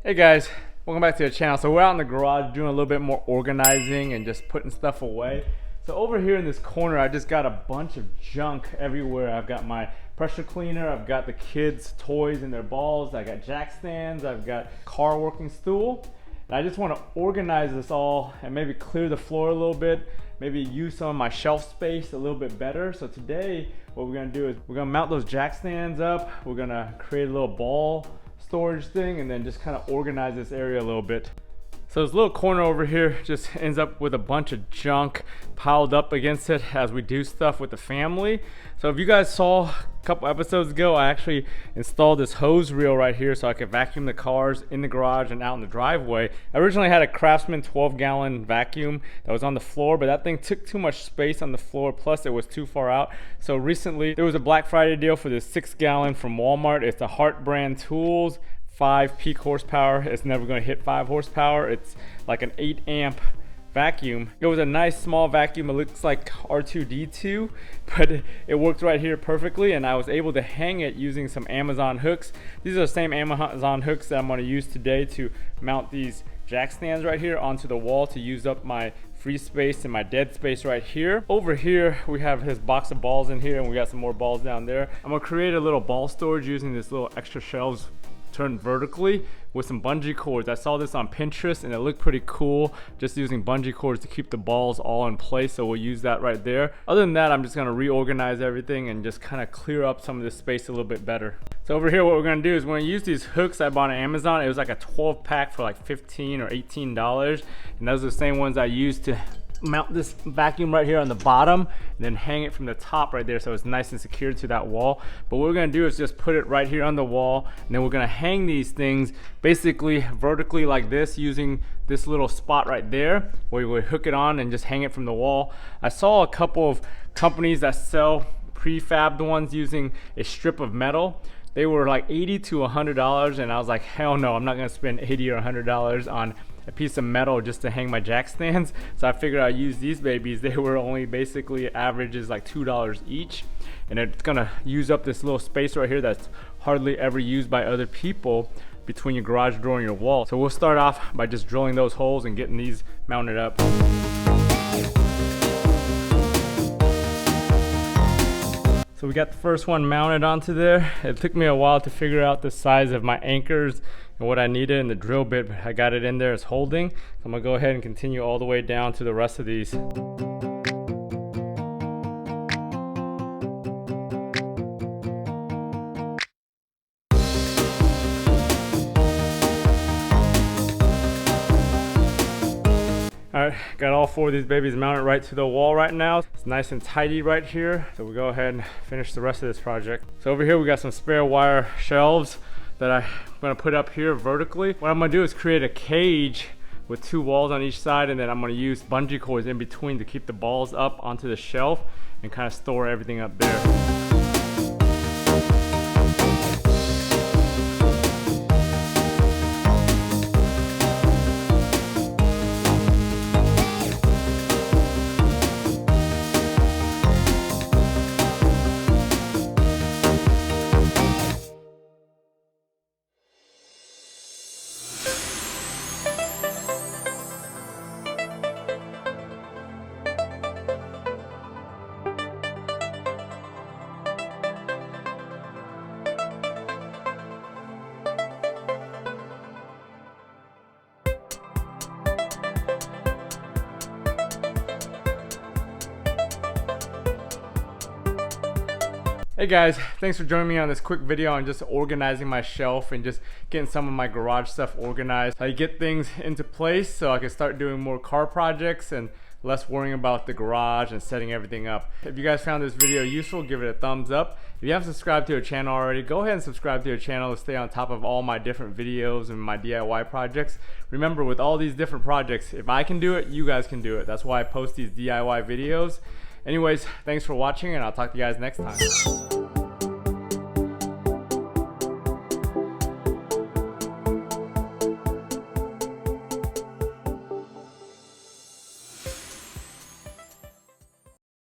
Hey guys, welcome back to the channel. So we're out in the garage doing a little bit more organizing and just putting stuff away. So over here in this corner, I just got a bunch of junk everywhere. I've got my pressure cleaner, I've got the kids' toys and their balls, I got jack stands, I've got car working stool. And I just want to organize this all and maybe clear the floor a little bit, maybe use some of my shelf space a little bit better. So today, what we're gonna do is we're gonna mount those jack stands up, we're gonna create a little ball storage thing, and then just kind of organize this area a little bit. So this little corner over here just ends up with a bunch of junk piled up against it as we do stuff with the family. So if you guys saw a couple episodes ago, I actually installed this hose reel right here so I could vacuum the cars in the garage and out in the driveway. I originally had a Craftsman 12-gallon vacuum that was on the floor, but that thing took too much space on the floor, plus it was too far out. So recently there was a Black Friday deal for this 6-gallon from Walmart. It's a Hart brand tools, 5 peak horsepower. It's never going to hit 5 horsepower. It's like an 8 amp vacuum. It was a nice small vacuum. It looks like R2-D2, but it worked right here perfectly, and I was able to hang it using some Amazon hooks. These are the same Amazon hooks that I'm going to use today to mount these jack stands right here onto the wall to use up my free space and my dead space right here. Over here we have this box of balls in here, and we got some more balls down there. I'm going to create a little ball storage using this little extra shelves turned vertically with some bungee cords. I saw this on Pinterest and it looked pretty cool, just using bungee cords to keep the balls all in place, so we'll use that right there. Other than that, I'm just going to reorganize everything and just kind of clear up some of this space a little bit better. So over here what we're going to do is we're going to use these hooks I bought on Amazon. It was like a 12 pack for like $15 or $18, and those are the same ones I used to mount this vacuum right here on the bottom, and then hang it from the top right there so it's nice and secure to that wall. But what we're going to do is just put it right here on the wall, and then we're going to hang these things basically vertically like this, using this little spot right there where we would hook it on and just hang it from the wall. I saw a couple of companies that sell pre-fabbed ones using a strip of metal. They were like $80 to $100, and I was like, hell no, I'm not going to spend $80 or $100 on a piece of metal just to hang my jack stands. So I figured I'd use these babies. They were only basically averages like $2 each, and it's gonna use up this little space right here that's hardly ever used by other people between your garage door and your wall. So we'll start off by just drilling those holes and getting these mounted up. So we got the first one mounted onto there. It took me a while to figure out the size of my anchors and what I needed in the drill bit, but I got it in there as holding. So I'm gonna go ahead and continue all the way down to the rest of these. Alright, got all 4 of these babies mounted right to the wall right now. It's nice and tidy right here. So we'll go ahead and finish the rest of this project. So over here we got some spare wire shelves that I'm gonna put up here vertically. What I'm gonna do is create a cage with 2 walls on each side, and then I'm gonna use bungee cords in between to keep the balls up onto the shelf and kind of store everything up there. Hey guys, thanks for joining me on this quick video on just organizing my shelf and just getting some of my garage stuff organized. I get things into place so I can start doing more car projects and less worrying about the garage and setting everything up. If you guys found this video useful, give it a thumbs up. If you haven't subscribed to the channel already, go ahead and subscribe to the channel to stay on top of all my different videos and my DIY projects. Remember, with all these different projects, if I can do it, you guys can do it. That's why I post these DIY videos. Anyways, thanks for watching, and I'll talk to you guys next time.